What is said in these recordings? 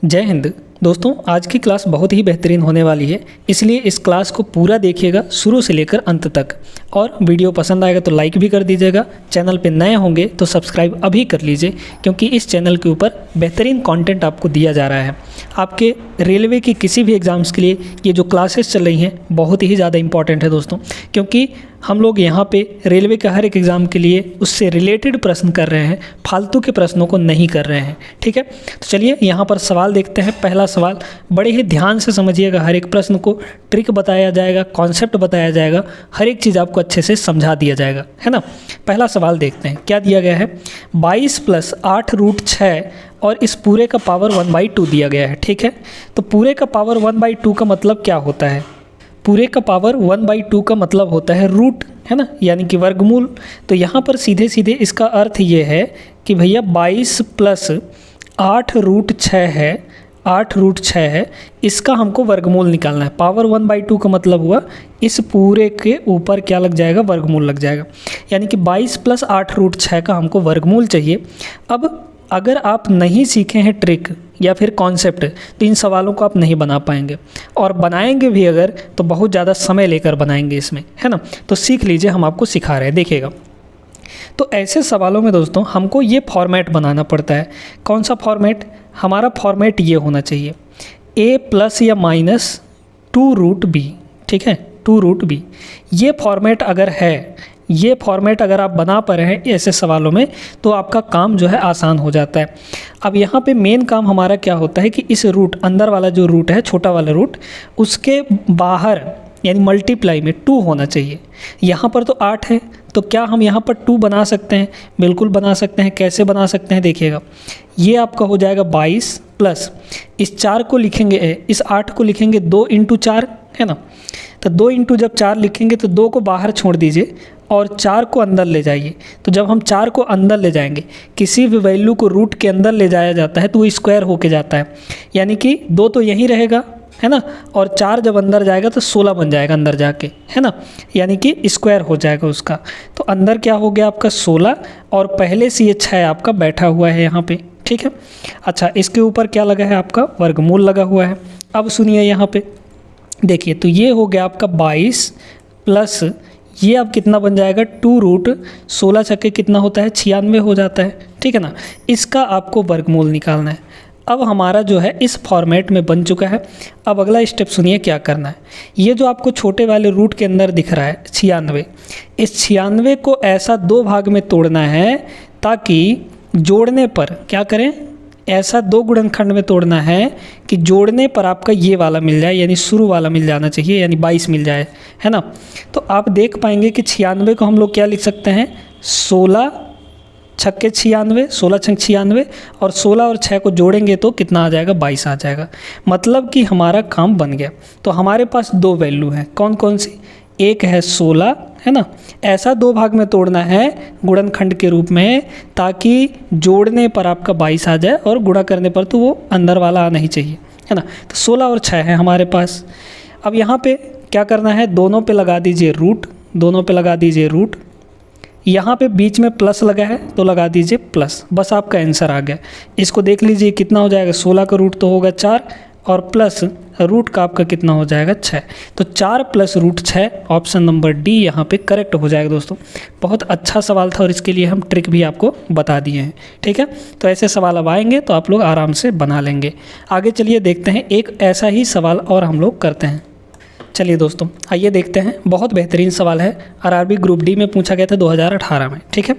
जय हिंद दोस्तों, आज की क्लास बहुत ही बेहतरीन होने वाली है, इसलिए इस क्लास को पूरा देखिएगा शुरू से लेकर अंत तक। और वीडियो पसंद आएगा तो लाइक भी कर दीजिएगा। चैनल पे नए होंगे तो सब्सक्राइब अभी कर लीजिए, क्योंकि इस चैनल के ऊपर बेहतरीन कंटेंट आपको दिया जा रहा है। आपके रेलवे की किसी भी एग्ज़ाम्स के लिए ये जो क्लासेस चल रही हैं बहुत ही ज़्यादा इंपॉर्टेंट है दोस्तों, क्योंकि हम लोग यहाँ पे रेलवे के हर एक एग्ज़ाम के लिए उससे रिलेटेड प्रश्न कर रहे हैं, फालतू के प्रश्नों को नहीं कर रहे हैं। ठीक है, तो चलिए यहाँ पर सवाल देखते हैं। पहला सवाल, बड़े ही ध्यान से समझिएगा, हर एक प्रश्न को ट्रिक बताया जाएगा, कॉन्सेप्ट बताया जाएगा, हर एक चीज़ आपको अच्छे से समझा दिया जाएगा, है ना। पहला सवाल देखते हैं, क्या दिया गया है। 22 + 8√6 और इस पूरे का पावर 1/2 दिया गया है। ठीक है, तो पूरे का पावर 1/2 का मतलब क्या होता है। पूरे का पावर 1/2 का मतलब होता है रूट, है ना, यानी कि वर्गमूल। तो यहाँ पर सीधे सीधे इसका अर्थ ये है कि भैया 22 + 8√6 है, 8√6 है, इसका हमको वर्गमूल निकालना है। पावर 1/2 का मतलब हुआ इस पूरे के ऊपर क्या लग जाएगा, वर्गमूल लग जाएगा। यानी कि 22 + 8√6 का हमको वर्गमूल चाहिए। अब अगर आप नहीं सीखे हैं ट्रिक या फिर कॉन्सेप्ट तो इन सवालों को आप नहीं बना पाएंगे, और बनाएंगे भी अगर तो बहुत ज़्यादा समय लेकर बनाएंगे इसमें, है ना। तो सीख लीजिए, हम आपको सिखा रहे हैं, देखिएगा। तो ऐसे सवालों में दोस्तों हमको ये फॉर्मेट बनाना पड़ता है। कौन सा फॉर्मेट, हमारा फॉर्मेट ये होना चाहिए, a+ या -2√b। ठीक है, 2√b। ये फॉर्मेट अगर है, ये फॉर्मेट अगर आप बना पा रहे हैं ऐसे सवालों में तो आपका काम जो है आसान हो जाता है। अब यहाँ पे मेन काम हमारा क्या होता है कि इस रूट, अंदर वाला जो रूट है, छोटा वाला रूट, उसके बाहर यानी मल्टीप्लाई में 2 होना चाहिए। यहाँ पर तो 8 है, तो क्या हम यहाँ पर 2 बना सकते हैं? बिल्कुल बना सकते हैं। कैसे बना सकते हैं, देखिएगा। ये आपका हो जाएगा 22 प्लस इस 4 को लिखेंगे, इस 8 को लिखेंगे 2 × 4, है ना। तो 2 × जब 4 लिखेंगे तो 2 को बाहर छोड़ दीजिए और 4 को अंदर ले जाइए। तो जब हम 4 को अंदर ले जाएंगे, किसी भी वैल्यू को रूट के अंदर ले जाया जाता है तो वो स्क्वायर होके जाता है, यानी कि 2 तो यहीं रहेगा, है ना, और 4 जब अंदर जाएगा तो 16 बन जाएगा अंदर जाके, है ना, यानी कि स्क्वायर हो जाएगा उसका। तो अंदर क्या हो गया आपका 16, और पहले से ये 6 आपका बैठा हुआ है यहाँ पे। ठीक है, अच्छा, इसके ऊपर क्या लगा है, आपका वर्गमूल लगा हुआ है। अब सुनिए यहाँ पे देखिए, तो ये हो गया आपका 22 प्लस ये अब कितना बन जाएगा, 2√16 छक्के कितना होता है, 96 हो जाता है। ठीक है ना, इसका आपको वर्गमूल निकालना है। अब हमारा जो है इस फॉर्मेट में बन चुका है। अब अगला स्टेप सुनिए क्या करना है। ये जो आपको छोटे वाले रूट के अंदर दिख रहा है 96, इस 96 को ऐसा 2 भाग में तोड़ना है ताकि जोड़ने पर क्या करें, ऐसा 2 गुणनखंड में तोड़ना है कि जोड़ने पर आपका ये वाला मिल जाए, यानी शुरू वाला मिल जाना चाहिए, यानी 22 मिल जाए, है ना। तो आप देख पाएंगे कि 96 को हम लोग क्या लिख सकते हैं, 16 छक्के 96, 16 छक्के 96, और 16 और 6 को जोड़ेंगे तो कितना आ जाएगा, 22 आ जाएगा। मतलब कि हमारा काम बन गया। तो हमारे पास 2 वैल्यू हैं, कौन कौन सी, एक है 16, है ना, ऐसा 2 भाग में तोड़ना है गुणनखंड के रूप में ताकि जोड़ने पर आपका 22 आ जाए और गुणा करने पर तो वो अंदर वाला आना ही चाहिए, है ना। तो 16 और 6 है हमारे पास। अब यहाँ पे क्या करना है, दोनों पे लगा दीजिए रूट, दोनों पे लगा दीजिए रूट। यहाँ पे बीच में प्लस लगा है तो लगा दीजिए प्लस, बस आपका आंसर आ गया। इसको देख लीजिए कितना हो जाएगा, 16 का रूट तो होगा 4 और प्लस रूट का आपका कितना हो जाएगा, 6। तो 4 + √6, ऑप्शन नंबर डी यहाँ पे करेक्ट हो जाएगा दोस्तों। बहुत अच्छा सवाल था और इसके लिए हम ट्रिक भी आपको बता दिए हैं। ठीक है, तो ऐसे सवाल अब आएंगे तो आप लोग आराम से बना लेंगे। आगे चलिए देखते हैं, एक ऐसा ही सवाल और हम लोग करते हैं। चलिए दोस्तों आइए देखते हैं, बहुत बेहतरीन सवाल है, आरआरबी ग्रुप डी में पूछा गया था 2018 में। ठीक है,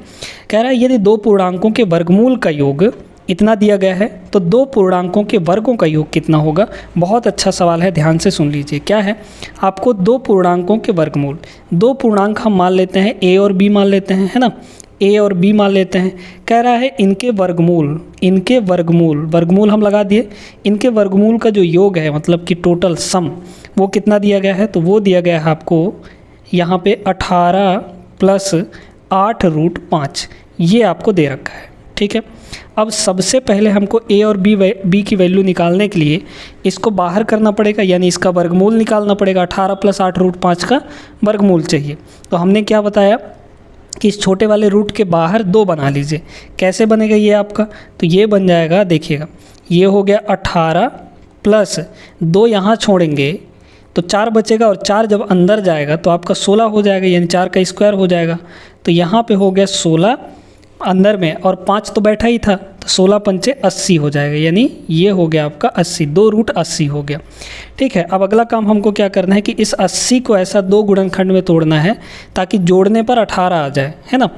कह रहा है यदि 2 पूर्णांकों के वर्गमूल का योग इतना दिया गया है तो 2 पूर्णांकों के वर्गों का योग कितना होगा। बहुत अच्छा सवाल है, ध्यान से सुन लीजिए। क्या है, आपको 2 पूर्णांकों के वर्गमूल, 2 पूर्णांक हम मान लेते हैं, ए और बी मान लेते हैं, है ना, ए और बी मान लेते हैं। कह रहा है इनके वर्गमूल, इनके वर्गमूल, वर्गमूल हम लगा दिए, इनके वर्गमूल का जो योग है, मतलब कि टोटल सम, वो कितना दिया गया है, तो वो दिया गया है आपको यहाँ पे 18 + 8√5, ये आपको दे रखा है। ठीक है, अब सबसे पहले हमको ए और बी की वैल्यू निकालने के लिए इसको बाहर करना पड़ेगा, यानी इसका वर्गमूल निकालना पड़ेगा। 18 + 8√5 का वर्गमूल चाहिए। तो हमने क्या बताया कि इस छोटे वाले रूट के बाहर 2 बना लीजिए। कैसे बनेगा ये आपका, तो ये बन जाएगा, देखिएगा ये हो गया 18 प्लस 2 यहाँ छोड़ेंगे तो 4 बचेगा, और 4 जब अंदर जाएगा तो आपका 16 हो जाएगा, यानी 4 का स्क्वायर हो जाएगा। तो यहाँ पे हो गया 16 अंदर में, और 5 तो बैठा ही था, तो 16 पंचे 80 हो जाएगा, यानी ये हो गया आपका 80, 2 रूट 80 हो गया। ठीक है, अब अगला काम हमको क्या करना है कि इस 80 को ऐसा 2 गुणनखंड में तोड़ना है ताकि जोड़ने पर 18 आ जाए, है ना।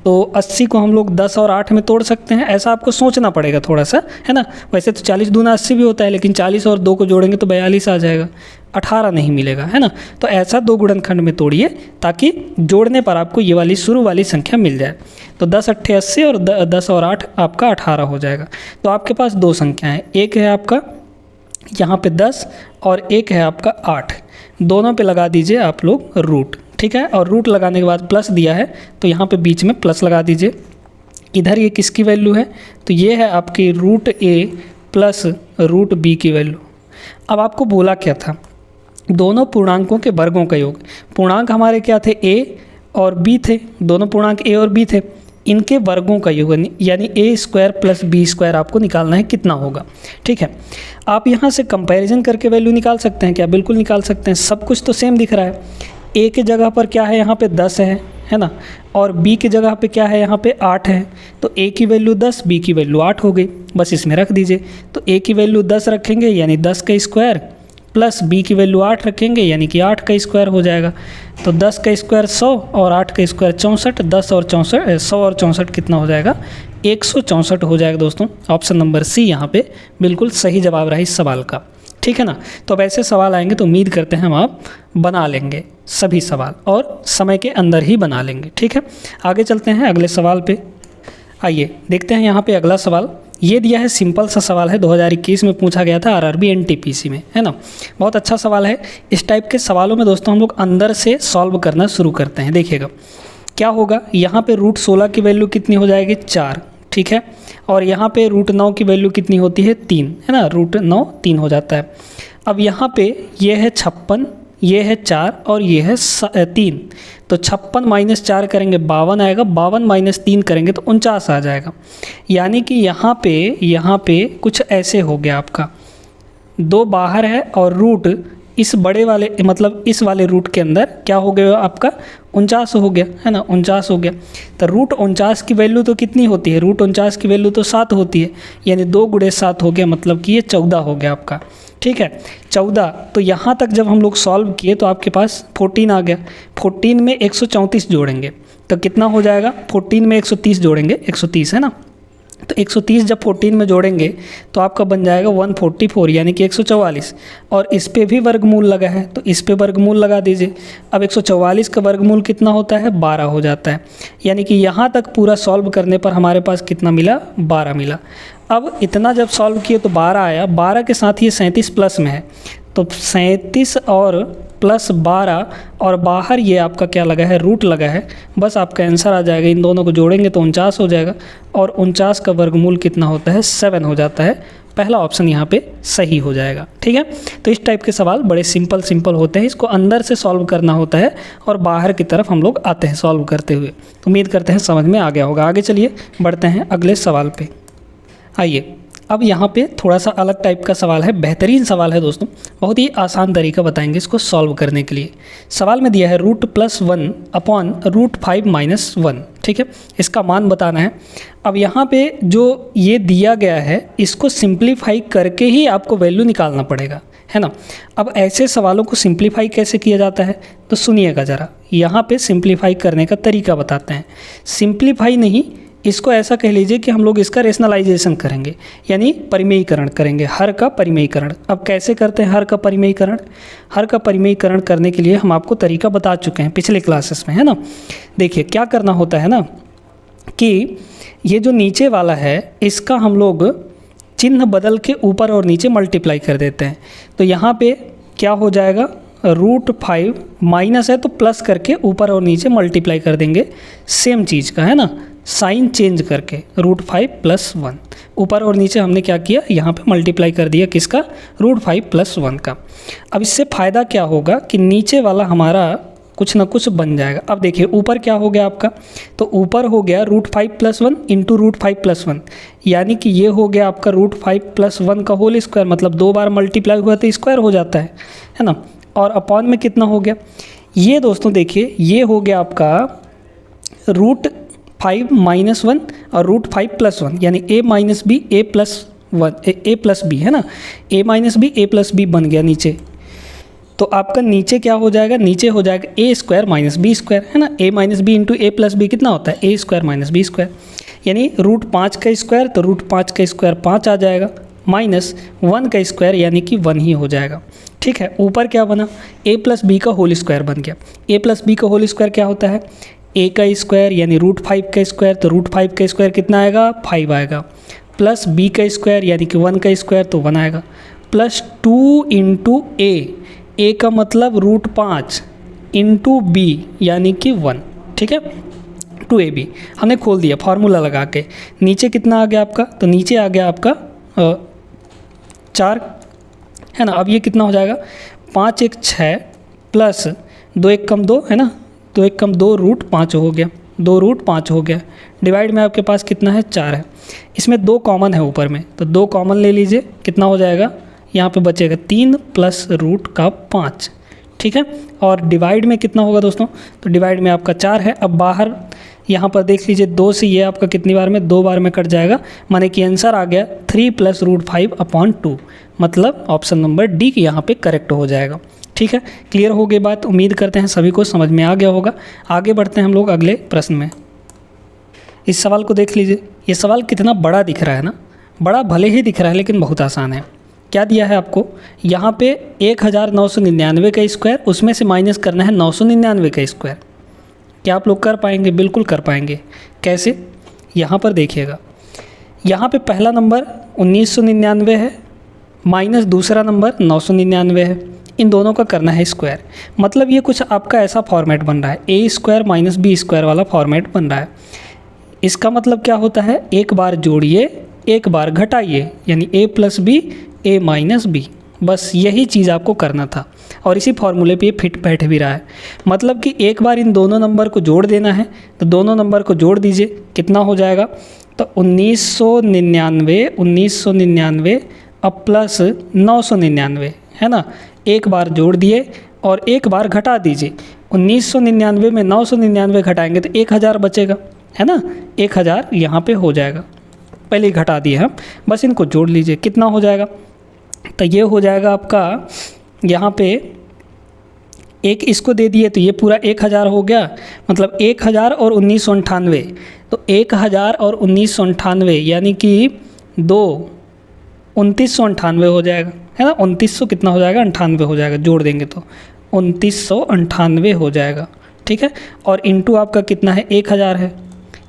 तो 80 को हम लोग 10 और 8 में तोड़ सकते हैं, ऐसा आपको सोचना पड़ेगा थोड़ा सा, है ना। वैसे तो 40 दूना 80 भी होता है, लेकिन 40 और 2 को जोड़ेंगे तो 42 आ जाएगा, 18 नहीं मिलेगा, है ना। तो ऐसा 2 गुणनखंड में तोड़िए ताकि जोड़ने पर आपको ये वाली शुरू वाली संख्या मिल जाए। तो 10 अट्ठे 80 और 10 और 8 आपका 18 हो जाएगा। तो आपके पास 2 संख्या हैं, एक है आपका यहाँ पे 10 और एक है आपका 8। दोनों पे लगा दीजिए आप लोग रूट, ठीक है। और रूट लगाने के बाद प्लस दिया है तो यहाँ पे बीच में प्लस लगा दीजिए। इधर ये किसकी वैल्यू है, तो ये है आपकी रूट ए प्लस रूट बी की वैल्यू। अब आपको बोला क्या था, दोनों पूर्णांकों के वर्गों का योग। पूर्णांक हमारे क्या थे, ए और बी थे, दोनों पूर्णांक ए और बी थे, इनके वर्गों का योग यानी ए स्क्वायर प्लस बी स्क्वायर आपको निकालना है, कितना होगा। ठीक है, आप यहाँ से कंपैरिजन करके वैल्यू निकाल सकते हैं क्या, बिल्कुल निकाल सकते हैं, सब कुछ तो सेम दिख रहा है। ए के जगह पर क्या है, यहाँ पे 10 है ना, और बी की जगह पे क्या है, यहाँ पे 8 है। तो ए की वैल्यू 10, बी की वैल्यू 8 हो गई, बस इसमें रख दीजिए। तो ए की वैल्यू 10 रखेंगे यानी 10 का स्क्वायर, प्लस बी की वैल्यू 8 रखेंगे यानी कि 8 का स्क्वायर हो जाएगा। तो 10 का स्क्वायर 100 और 8 का स्क्वायर 64, 10 और 64 100 और 64 कितना हो जाएगा, 164 हो जाएगा दोस्तों। ऑप्शन नंबर सी यहाँ पे बिल्कुल सही जवाब रहा इस सवाल का, ठीक है ना। तो अब ऐसे सवाल आएंगे तो उम्मीद करते हैं हम आप बना लेंगे सभी सवाल, और समय के अंदर ही बना लेंगे, ठीक है। आगे चलते हैं अगले सवाल पे। आइए देखते हैं यहाँ पे अगला सवाल। ये दिया है, सिंपल सा सवाल है, 2021 में पूछा गया था आरआरबी एनटीपीसी में, है ना। बहुत अच्छा सवाल है। इस टाइप के सवालों में दोस्तों हम लोग अंदर से सॉल्व करना शुरू करते हैं। देखिएगा क्या होगा, यहाँ पे रूट 16 की वैल्यू कितनी हो जाएगी, 4, ठीक है। और यहाँ पे रूट 9 की वैल्यू कितनी होती है, 3, है ना, रूट 9 3 हो जाता है। अब यहाँ पे ये है 56, ये है 4 और ये है 3, तो 56 माइनस 4 करेंगे 52 आएगा, 52 माइनस 3 करेंगे तो 49 आ जाएगा। यानी कि यहाँ पे कुछ ऐसे हो गया आपका, 2 बाहर है और रूट इस बड़े वाले मतलब इस वाले रूट के अंदर क्या हो गया आपका, 49 हो गया, है ना, 49 हो गया। तो रूट 49 की वैल्यू तो कितनी होती है, रूट 49 की वैल्यू तो 7 होती है, यानी 2 गुणे 7 हो गया, मतलब कि ये 14 हो गया आपका, ठीक है, 14। तो यहाँ तक जब हम लोग सॉल्व किए तो आपके पास 14 आ गया। 14 में 134 जोड़ेंगे तो कितना हो जाएगा, 14 में 130 जोड़ेंगे, 130 है ना। तो 130 जब 14 में जोड़ेंगे तो आपका बन जाएगा 144 यानी कि 144, और इस पे भी वर्गमूल लगा है तो इस पे वर्गमूल लगा दीजिए। अब 144 का वर्गमूल कितना होता है, 12 हो जाता है। यानी कि यहाँ तक पूरा सॉल्व करने पर हमारे पास कितना मिला, 12 मिला। अब इतना जब सॉल्व किए तो 12 आया, 12 के साथ ये 37 प्लस में है, तो 37 और प्लस 12 और बाहर ये आपका क्या लगा है, रूट लगा है, बस आपका आंसर आ जाएगा। इन दोनों को जोड़ेंगे तो 49 हो जाएगा, और 49 का वर्गमूल कितना होता है, 7 हो जाता है। पहला ऑप्शन यहाँ पे सही हो जाएगा, ठीक है। तो इस टाइप के सवाल बड़े सिंपल होते हैं, इसको अंदर से सॉल्व करना होता है और बाहर की तरफ हम लोग आते हैं सॉल्व करते हुए। उम्मीद करते हैं समझ में आ गया होगा। आगे चलिए बढ़ते हैं अगले सवाल पे। आइए अब यहाँ पे थोड़ा सा अलग टाइप का सवाल है, बेहतरीन सवाल है दोस्तों, बहुत ही आसान तरीका बताएंगे इसको सॉल्व करने के लिए। सवाल में दिया है रूट +1 अपॉन रूट 5 - 1, ठीक है, इसका मान बताना है। अब यहाँ पे जो ये दिया गया है इसको सिंप्लीफाई करके ही आपको वैल्यू निकालना पड़ेगा, है ना। अब ऐसे सवालों को सिंप्लीफाई कैसे किया जाता है तो सुनिएगा ज़रा, यहाँ पे सिंप्लीफाई करने का तरीका बताते हैं। सिंप्लीफाई नहीं, इसको ऐसा कह लीजिए कि हम लोग इसका रेशनलाइजेशन करेंगे, यानी परिमेयीकरण करेंगे, हर का परिमेयीकरण। अब कैसे करते हैं हर का परिमेयीकरण, हर का परिमेयीकरण करने के लिए हम आपको तरीका बता चुके हैं पिछले क्लासेस में, है ना। देखिए क्या करना होता है ना कि ये जो नीचे वाला है इसका हम लोग चिन्ह बदल के ऊपर और नीचे मल्टीप्लाई कर देते हैं। तो यहाँ पे क्या हो जाएगा, रूट 5 माइनस है तो प्लस करके ऊपर और नीचे मल्टीप्लाई कर देंगे, सेम चीज़ का, है ना, साइन चेंज करके रूट 5 + 1 ऊपर और नीचे हमने क्या किया, यहाँ पे मल्टीप्लाई कर दिया किसका, रूट 5 + 1 का। अब इससे फ़ायदा क्या होगा कि नीचे वाला हमारा कुछ ना कुछ बन जाएगा। अब देखिए ऊपर क्या हो गया आपका, तो ऊपर हो गया √5 + 1 इंटू √5 + 1, यानी कि ये हो गया आपका √5 + 1 का होल स्क्वायर, मतलब 2 बार मल्टीप्लाई हुआ तो स्क्वायर हो जाता है ना। और अपॉन में कितना हो गया, ये दोस्तों देखिए ये हो गया आपका √5 - 1 और √5 + 1, यानी a - b a + b है ना, a - b a + b बन गया नीचे। तो आपका नीचे क्या हो जाएगा, नीचे हो जाएगा a² - b² है ना, a - b into a + b कितना होता है, a² - b², यानी √5 का स्क्वायर, तो √5 का स्क्वायर 5 आ जाएगा, -1 का स्क्वायर यानी कि 1 ही हो जाएगा। ठीक है, ऊपर क्या बना, a + b का होल स्क्वायर बन गया। a + b का होल स्क्वायर क्या होता है, a का स्क्वायर यानी √5 का स्क्वायर, तो √5 का स्क्वायर कितना आएगा, 5 आएगा, प्लस b का स्क्वायर यानी कि 1 का स्क्वायर, तो 1 आएगा, प्लस 2 इंटू a का मतलब √5 इंटू b यानी कि 1। ठीक है, 2ab हमने खोल दिया फार्मूला लगा के। नीचे कितना आ गया आपका, तो नीचे आ गया आपका 4 है ना। अब ये कितना हो जाएगा, 5 × 1 = 6 प्लस 2 × 1 = 2 है ना, 2 × 1 = 2 √5 हो गया, 2 √5 हो गया। डिवाइड में आपके पास कितना है, 4 है। इसमें 2 कॉमन है ऊपर में, तो 2 कॉमन ले लीजिए, कितना हो जाएगा, यहाँ पे बचेगा 3 प्लस √5। ठीक है, और डिवाइड में कितना होगा दोस्तों, तो डिवाइड में आपका 4 है। अब बाहर यहाँ पर देख लीजिए 2 से ये आपका कितनी बार में, 2 बार में कट जाएगा, माने कि आंसर आ गया 3 + √5/2, मतलब ऑप्शन नंबर डी यहाँ पे करेक्ट हो जाएगा। ठीक है, क्लियर हो गई बात, उम्मीद करते हैं सभी को समझ में आ गया होगा। आगे बढ़ते हैं हम लोग अगले प्रश्न में। इस सवाल को देख लीजिए, ये सवाल कितना बड़ा दिख रहा है ना, बड़ा भले ही दिख रहा है लेकिन बहुत आसान है। क्या दिया है आपको, यहाँ पे 1999 का स्क्वायर, उसमें से माइनस करना है 999 का स्क्वायर। क्या आप लोग कर पाएंगे, बिल्कुल कर पाएंगे। कैसे, यहाँ पर देखिएगा, यहाँ पे पहला नंबर 1999 है, माइनस दूसरा नंबर 999 है, इन दोनों का करना है स्क्वायर। मतलब ये कुछ आपका ऐसा फॉर्मेट बन रहा है, a² - b² वाला फॉर्मेट बन रहा है। इसका मतलब क्या होता है, एक बार जोड़िए एक बार घटाइए, यानी a + b a - b, बस यही चीज़ आपको करना था और इसी फॉर्मूले पे ये फिट बैठ भी रहा है। मतलब कि एक बार इन दोनों नंबर को जोड़ देना है, तो दोनों नंबर को जोड़ दीजिए, कितना हो जाएगा, तो 1999 अब प्लस 999 है ना, एक बार जोड़ दिए और एक बार घटा दीजिए। 1999 में 999 घटाएंगे तो 1000 बचेगा है ना, 1000 यहाँ पे हो जाएगा, पहले ही घटा दिए हम, बस इनको जोड़ लीजिए, कितना हो जाएगा, तो ये हो जाएगा आपका यहाँ पे एक इसको दे दिए तो ये पूरा 1000 हो गया, मतलब 1000 और 1998, तो 1000 और 1998 यानी कि 2998 हो जाएगा है ना, 2900 कितना हो जाएगा, 98 हो जाएगा, जोड़ देंगे तो 2998 हो जाएगा। ठीक है, और इंटू आपका कितना है, 1000 है,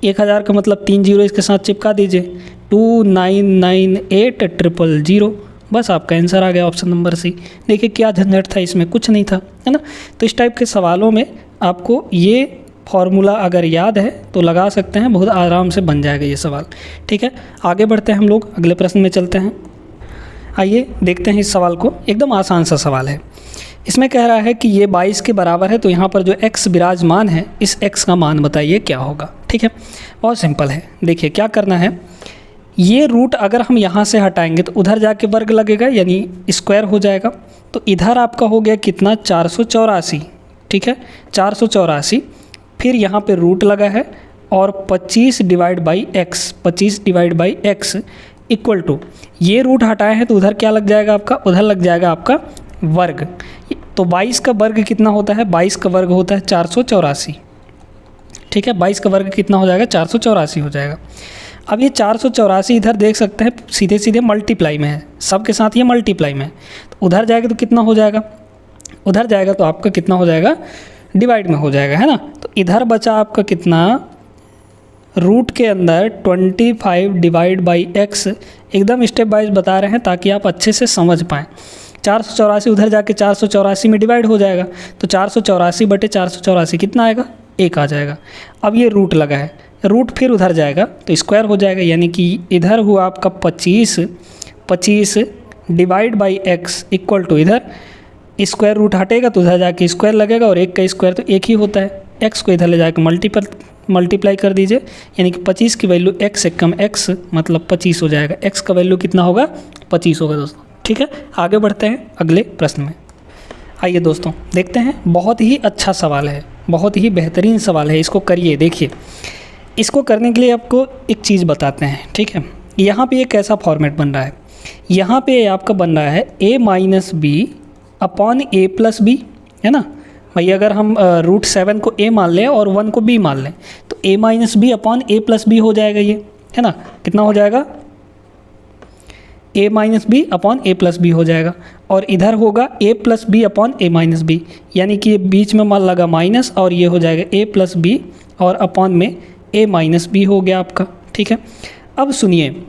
1000 का मतलब 3 जीरो इसके साथ चिपका दीजिए, 2998000, बस आपका आंसर आ गया ऑप्शन नंबर सी। देखिए क्या झंझट था इसमें, कुछ नहीं था है ना। तो इस टाइप के सवालों में आपको ये फॉर्मूला अगर याद है तो लगा सकते हैं, बहुत आराम से बन जाएगा ये सवाल। ठीक है, आगे बढ़ते हैं हम लोग, अगले प्रश्न में चलते हैं। आइए देखते हैं इस सवाल को, एकदम आसान सा सवाल है। इसमें कह रहा है कि ये 22 के बराबर है, तो यहाँ पर जो x विराजमान है, इस x का मान बताइए क्या होगा। ठीक है, बहुत सिंपल है। देखिए क्या करना है, ये रूट अगर हम यहाँ से हटाएंगे तो उधर जाके वर्ग लगेगा, यानी स्क्वायर हो जाएगा। तो इधर आपका हो गया कितना, 484। ठीक है, 484, फिर यहाँ पे रूट लगा है और 25 divide by x, 25 divide by x equal to, ये रूट हटाए हैं तो उधर क्या लग जाएगा आपका, उधर लग जाएगा आपका वर्ग। तो 22 का वर्ग कितना होता है, 22 का वर्ग होता है 484। ठीक है, 22 का वर्ग कितना हो जाएगा, 484 हो जाएगा। अब ये 484 इधर देख सकते हैं सीधे सीधे मल्टीप्लाई में है, सब के साथ ये मल्टीप्लाई में है, तो उधर जाएगा तो कितना हो जाएगा, उधर जाएगा तो आपका कितना हो जाएगा, डिवाइड में हो जाएगा है ना। तो इधर बचा आपका कितना, रूट के अंदर 25 डिवाइड बाई x, एकदम स्टेप वाइज बता रहे हैं ताकि आप अच्छे से समझ पाएँ। 484 उधर जाके 484 में डिवाइड हो जाएगा, तो 484/484 कितना आएगा, 1 आ जाएगा। अब ये रूट लगा है, रूट फिर उधर जाएगा तो स्क्वायर हो जाएगा, यानी कि इधर हुआ आपका 25 divide by x equal to इधर स्क्वायर रूट हटेगा तो उधर जाके स्क्वायर लगेगा, और 1 का स्क्वायर तो 1 ही होता है। x को इधर ले जाके मल्टीप्लाई कर दीजिए, यानी कि 25 की वैल्यू x से कम x मतलब 25 हो जाएगा। x का वैल्यू कितना होगा? 25 होगा दोस्तों। ठीक है, आगे बढ़ते हैं अगले प्रश्न में। आइए दोस्तों देखते हैं, बहुत ही अच्छा सवाल है, बहुत ही बेहतरीन सवाल है, इसको करिए। देखिए, इसको करने के लिए आपको एक चीज़ बताते हैं। ठीक है, यहाँ पे एक ऐसा फॉर्मेट बन रहा है, यहाँ पे आपका बन रहा है a minus b upon a plus b, है ना भाई। अगर हम √7 को a मान लें और 1 को b मान लें तो a minus b upon a plus b हो जाएगा ये, है ना। कितना हो जाएगा? a minus b upon a plus b हो जाएगा, और इधर होगा a plus b upon a minus b, यानी कि बीच में मान लगा माइनस, और ये हो जाएगा a प्लस बी और अपॉन में a माइनस बी हो गया आपका। ठीक है, अब सुनिए,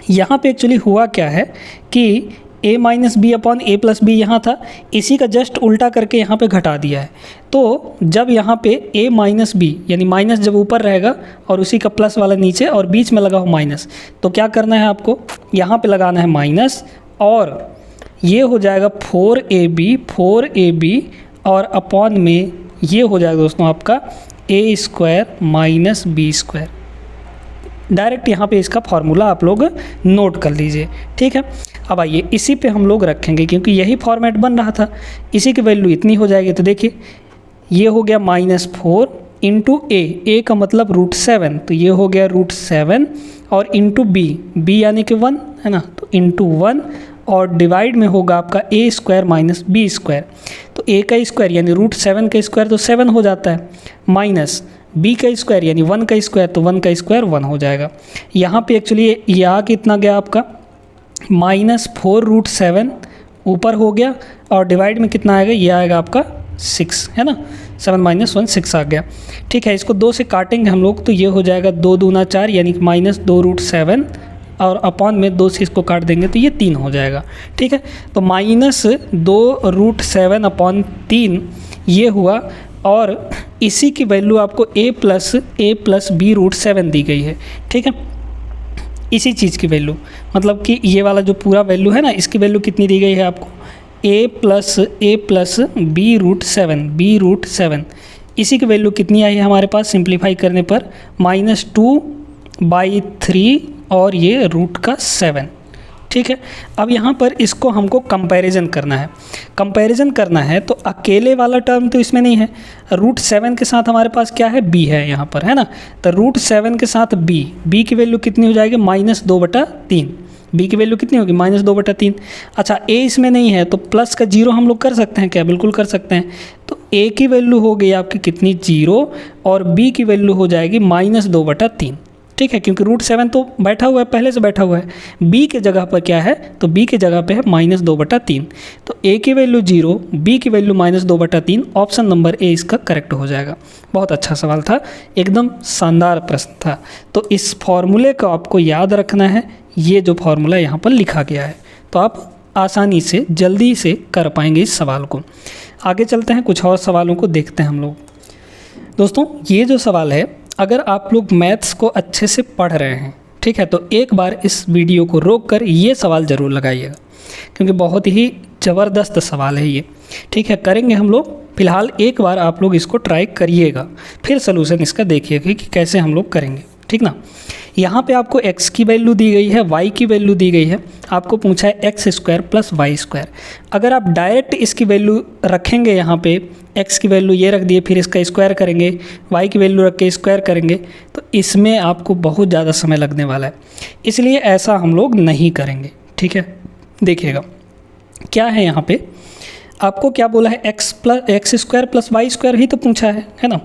यहाँ पे एक्चुअली हुआ क्या है कि a minus b upon a plus b यहाँ था, इसी का जस्ट उल्टा करके यहाँ पे घटा दिया है। तो जब यहाँ पे a माइनस बी यानी माइनस जब ऊपर रहेगा और उसी का प्लस वाला नीचे और बीच में लगा हो माइनस, तो क्या करना है आपको? यहाँ पे लगाना है माइनस, और ये हो जाएगा 4ab और अपॉन में ये हो जाएगा दोस्तों आपका a square minus b square. Direct यहाँ पे इसका फॉर्मूला आप लोग नोट कर लीजिए। ठीक है, अब आइए इसी पे हम लोग रखेंगे, क्योंकि यही फॉर्मेट बन रहा था। इसी की वैल्यू इतनी हो जाएगी, तो देखिए ये हो गया -4 इंटू ए का मतलब √7, तो ये हो गया √7 और इंटू बी यानी कि 1, है ना, तो इंटू 1 और डिवाइड में होगा आपका a square minus b square. तो a का स्क्वायर यानी √7 का स्क्वायर तो 7 हो जाता है, माइनस b का स्क्वायर यानी 1 का स्क्वायर, तो 1 का स्क्वायर 1 हो जाएगा। यहाँ पे एक्चुअली ये आ कितना गया आपका? -4 √7 ऊपर हो गया, और डिवाइड में कितना आएगा? ये आएगा आपका 6, है ना, 7 - 1 6 आ गया। ठीक है, इसको 2 से काटेंगे हम लोग, तो ये हो जाएगा 2 दूना 4 यानी कि -2 √7 और अपॉन में 2 से इसको काट देंगे तो ये 3 हो जाएगा। ठीक है, तो -2 √7 अपॉन 3 ये हुआ, और इसी की वैल्यू आपको a प्लस b √7 दी गई है। ठीक है, इसी चीज़ की वैल्यू, मतलब कि ये वाला जो पूरा वैल्यू है ना, इसकी वैल्यू कितनी दी गई है आपको? a प्लस b √7 इसी की वैल्यू कितनी आई है हमारे पास सिंप्लीफाई करने पर? -2/3 और ये √7। ठीक है, अब यहाँ पर इसको हमको कंपैरिजन करना है, तो अकेले वाला टर्म तो इसमें नहीं है। √7 के साथ हमारे पास क्या है? b है यहाँ पर, है ना, तो √7 के साथ b की वैल्यू कितनी हो जाएगी? -2/3। b की वैल्यू कितनी होगी? -2/3। अच्छा, a इसमें नहीं है, तो प्लस का 0 हम लोग कर सकते हैं क्या? बिल्कुल कर सकते हैं। तो a की वैल्यू हो गई आपकी कितनी? 0, और b की वैल्यू हो जाएगी -2/3। ठीक है, क्योंकि √7 तो बैठा हुआ है, पहले से बैठा हुआ है। b के जगह पर क्या है? तो b के जगह पे है -2/3, तो a की वैल्यू 0, b की वैल्यू -2/3, ऑप्शन नंबर ए इसका करेक्ट हो जाएगा। बहुत अच्छा सवाल था, एकदम शानदार प्रश्न था। तो इस फॉर्मूले को आपको याद रखना है, ये जो फॉर्मूला यहाँ पर लिखा गया है, तो आप आसानी से जल्दी से कर पाएंगे इस सवाल को। आगे चलते हैं, कुछ और सवालों को देखते हैं हम लोग। दोस्तों, ये जो सवाल है, अगर आप लोग मैथ्स को अच्छे से पढ़ रहे हैं, ठीक है, तो एक बार इस वीडियो को रोक कर ये सवाल ज़रूर लगाइएगा, क्योंकि बहुत ही ज़बरदस्त सवाल है ये। ठीक है, करेंगे हम लोग। फ़िलहाल एक बार आप लोग इसको ट्राई करिएगा, फिर सलूशन इसका देखिएगा कि कैसे हम लोग करेंगे। ठीक ना, यहाँ पे आपको x की वैल्यू दी गई है, y की वैल्यू दी गई है, आपको पूछा है x² + y²। अगर आप डायरेक्ट इसकी वैल्यू रखेंगे, यहाँ पे x की वैल्यू ये रख दिए, फिर इसका स्क्वायर करेंगे, y की वैल्यू रख के स्क्वायर करेंगे, तो इसमें आपको बहुत ज़्यादा समय लगने वाला है, इसलिए ऐसा हम लोग नहीं करेंगे। ठीक है, देखिएगा क्या है यहाँ पे, आपको क्या बोला है? x² + y² ही तो पूछा है ना।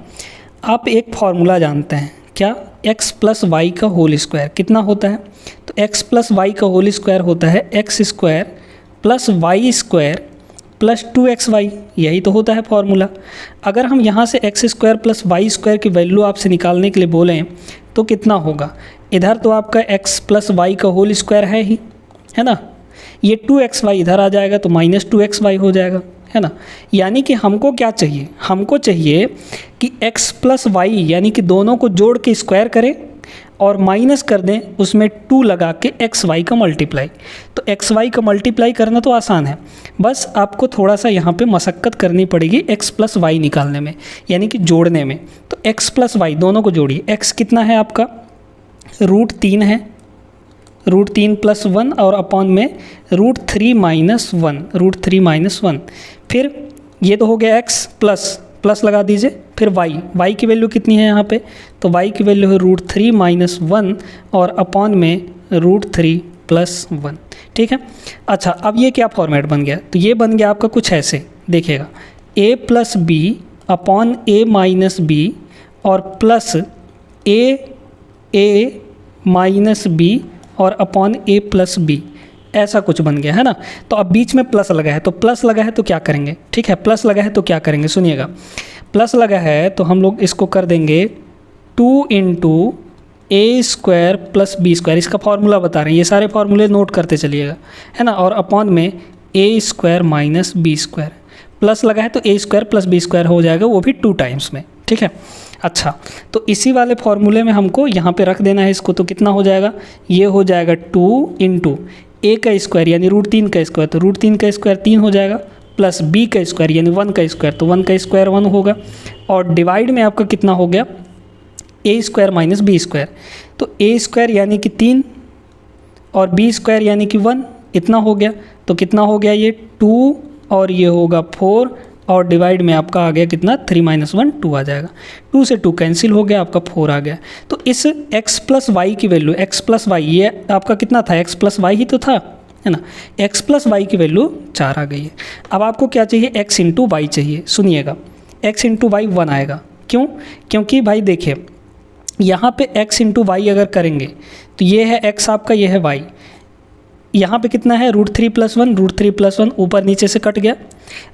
आप एक फॉर्मूला जानते हैं क्या? x + y का होल स्क्वायर कितना होता है? तो x + y का होल स्क्वायर होता है x² + y² + 2xy, यही तो होता है फॉर्मूला। अगर हम यहाँ से x² + y² की वैल्यू आपसे निकालने के लिए बोलें तो कितना होगा? इधर तो आपका x + y का होल स्क्वायर है ही, है ना, ये 2xy इधर आ जाएगा तो -2xy हो जाएगा, है ना। यानी कि हमको क्या चाहिए? हमको चाहिए कि x + y यानी कि दोनों को जोड़ के स्क्वायर करें और माइनस कर दें उसमें 2 लगा के एक्स वाई का मल्टीप्लाई। तो एक्स वाई का मल्टीप्लाई करना तो आसान है, बस आपको थोड़ा सा यहाँ पे मशक्क़त करनी पड़ेगी एक्स प्लस वाई निकालने में, यानी कि जोड़ने में। तो एक्स प्लस वाई दोनों को जोड़िए। एक्स कितना है आपका, √3 है, √3 + 1 और अपॉन में √3 - 1, √3 - 1। फिर ये तो हो गया एक्स प्लस लगा दीजिए, फिर y की वैल्यू कितनी है यहाँ पे, तो y की वैल्यू है √3 - 1 और अपॉन में √3 + 1। ठीक है। अच्छा, अब ये क्या फॉर्मेट बन गया, तो ये बन गया आपका कुछ ऐसे, देखिएगा a + b upon a - b और प्लस a - b और अपॉन a + b, ऐसा कुछ बन गया है ना। तो अब बीच में प्लस लगा है, तो प्लस लगा है तो क्या करेंगे, ठीक है, प्लस लगा है तो क्या करेंगे, सुनिएगा। प्लस लगा है तो हम लोग इसको कर देंगे 2 × a² + b², इसका फॉर्मूला बता रहे हैं, ये सारे फार्मूले नोट करते चलिएगा, है ना। और अपॉन में a² - b², प्लस लगा है तो a² + b² हो जाएगा, वो भी 2 टाइम्स में। ठीक है। अच्छा, तो इसी वाले फार्मूले में हमको यहाँ पे रख देना है इसको, तो कितना हो जाएगा, ये हो जाएगा 2 × a का स्क्वायर यानी √3 का स्क्वायर, तो √3 का स्क्वायर 3 हो जाएगा, प्लस b का स्क्वायर यानी 1 का स्क्वायर, तो 1 का स्क्वायर 1 होगा। और डिवाइड में आपका कितना हो गया, a² - b², तो a² यानी कि 3 और b² यानी कि 1, इतना हो गया। तो कितना हो गया, ये 2 और ये होगा 4 और डिवाइड में आपका आ गया कितना, 3 - 1 2 आ जाएगा, 2 से 2 कैंसिल हो गया, आपका 4 आ गया। तो इस x + y की वैल्यू, x + y ये आपका कितना था, x + y ही तो था, है ना। x + y की वैल्यू 4 आ गई है। अब आपको क्या चाहिए, x × y चाहिए। सुनिएगा, x × y 1 आएगा, क्यों, क्योंकि भाई देखिए यहाँ पे x × y अगर करेंगे तो ये है x आपका, ये है y, यहाँ पे कितना है, √3 + 1, √3 + 1 ऊपर नीचे से कट गया,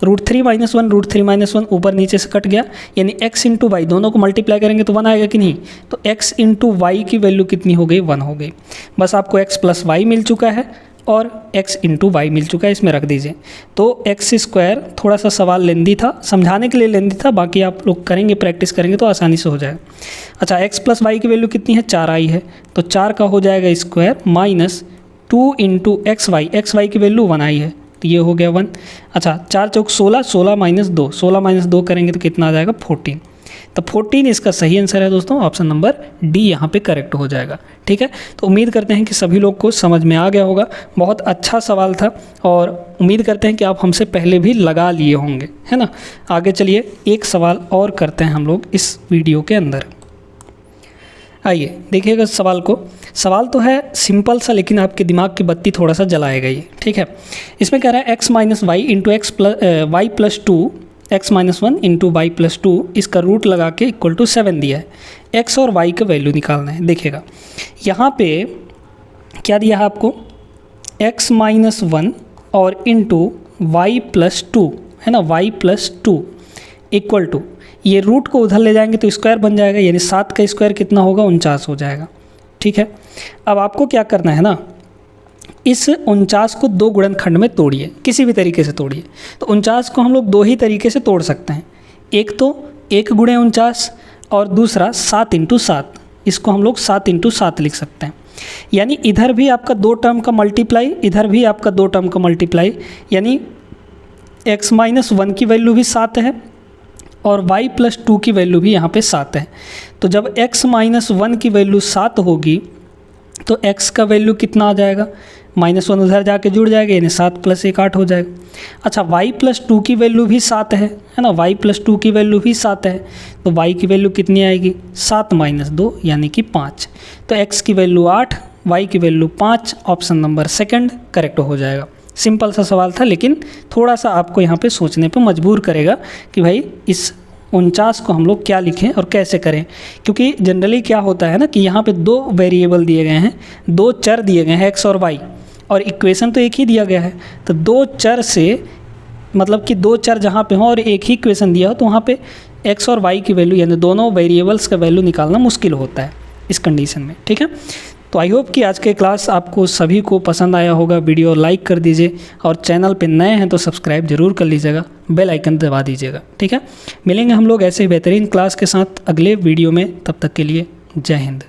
√3 - 1, √3 - 1 ऊपर नीचे से कट गया, यानी x × y दोनों को मल्टीप्लाई करेंगे तो 1 आएगा कि नहीं। तो x × y की वैल्यू कितनी हो गई, 1 हो गई। बस आपको x + y मिल चुका है और x × y मिल चुका है, इसमें रख दीजिए। तो x² थोड़ा सा सवाल लेंदी था, समझाने के लिए लेंदी था, बाकी आप लोग करेंगे, प्रैक्टिस करेंगे तो आसानी से हो जाएगा। अच्छा, x + y की वैल्यू कितनी है, 4 आई है, तो 4 का हो जाएगा स्क्वायर माइनस 2 × xy की वैल्यू 1 आई है, तो ये हो गया 1। अच्छा, 4 × 4 = 16, 16 - 2, 16 - 2 करेंगे तो कितना आ जाएगा, 14। तो 14 इसका सही आंसर है दोस्तों, ऑप्शन नंबर डी यहाँ पे करेक्ट हो जाएगा। ठीक है। तो उम्मीद करते हैं कि सभी लोग को समझ में आ गया होगा, बहुत अच्छा सवाल था और उम्मीद करते हैं कि आप हमसे पहले भी लगा लिए होंगे, है ना। आगे चलिए एक सवाल और करते हैं हम लोग इस वीडियो के अंदर। आइए देखिएगा सवाल को। सवाल तो है सिंपल सा, लेकिन आपके दिमाग की बत्ती थोड़ा सा जलाएगा ये। ठीक है। इसमें कह रहा है x - y × y + 2, x - 1 × y + 2, इसका रूट लगा के = 7 दिया है। x और y का वैल्यू निकालना है। देखिएगा यहाँ पे क्या दिया है आपको, x - 1 और इंटू y + 2, है ना, y + 2 = ये रूट को उधर ले जाएंगे तो स्क्वायर बन जाएगा, यानी 7 का स्क्वायर कितना होगा, 49 हो जाएगा। ठीक है। अब आपको क्या करना है ना, इस 49 को 2 गुणनखंड में तोड़िए, किसी भी तरीके से तोड़िए। तो 49 को हम लोग 2 ही तरीके से तोड़ सकते हैं, एक तो 1 × 49 और दूसरा 7 × 7, इसको हम लोग 7 × 7 लिख सकते हैं। यानी इधर भी आपका 2 टर्म का मल्टीप्लाई, इधर भी आपका 2 टर्म का मल्टीप्लाई, यानी x - 1 की वैल्यू भी 7 है और y + 2 की वैल्यू भी यहाँ पे 7 है। तो जब x - 1 की वैल्यू 7 होगी तो x का वैल्यू कितना आ जाएगा, -1 उधर जाके जुड़ जाएगा, यानी 7 + 1 8 हो जाएगा। अच्छा, y + 2 की वैल्यू भी 7 है ना, y + 2 की वैल्यू भी 7 है, तो y की वैल्यू कितनी आएगी, 7 - 2 यानी कि 5। तो x की वैल्यू 8, y की value 5, option number second correct हो जाएगा। सिंपल सा सवाल था, लेकिन थोड़ा सा आपको यहाँ पे सोचने पे मजबूर करेगा कि भाई इस 49 को हम लोग क्या लिखें और कैसे करें, क्योंकि जनरली क्या होता है ना कि यहाँ पे 2 वेरिएबल दिए गए हैं, 2 चर दिए गए हैं x और y, और इक्वेशन तो एक ही दिया गया है। तो 2 चर से मतलब कि 2 चर जहाँ पे हों और एक ही इक्वेशन दिया हो तो वहाँ पे x और y की वैल्यू यानी दोनों वेरिएबल्स का वैल्यू निकालना मुश्किल होता है इस कंडीशन में। ठीक है। तो आई होप कि आज के क्लास आपको सभी को पसंद आया होगा। वीडियो लाइक कर दीजिए और चैनल पे नए हैं तो सब्सक्राइब जरूर कर लीजिएगा, बेल आइकन दबा दीजिएगा। ठीक है। मिलेंगे हम लोग ऐसे ही बेहतरीन क्लास के साथ अगले वीडियो में, तब तक के लिए जय हिंद।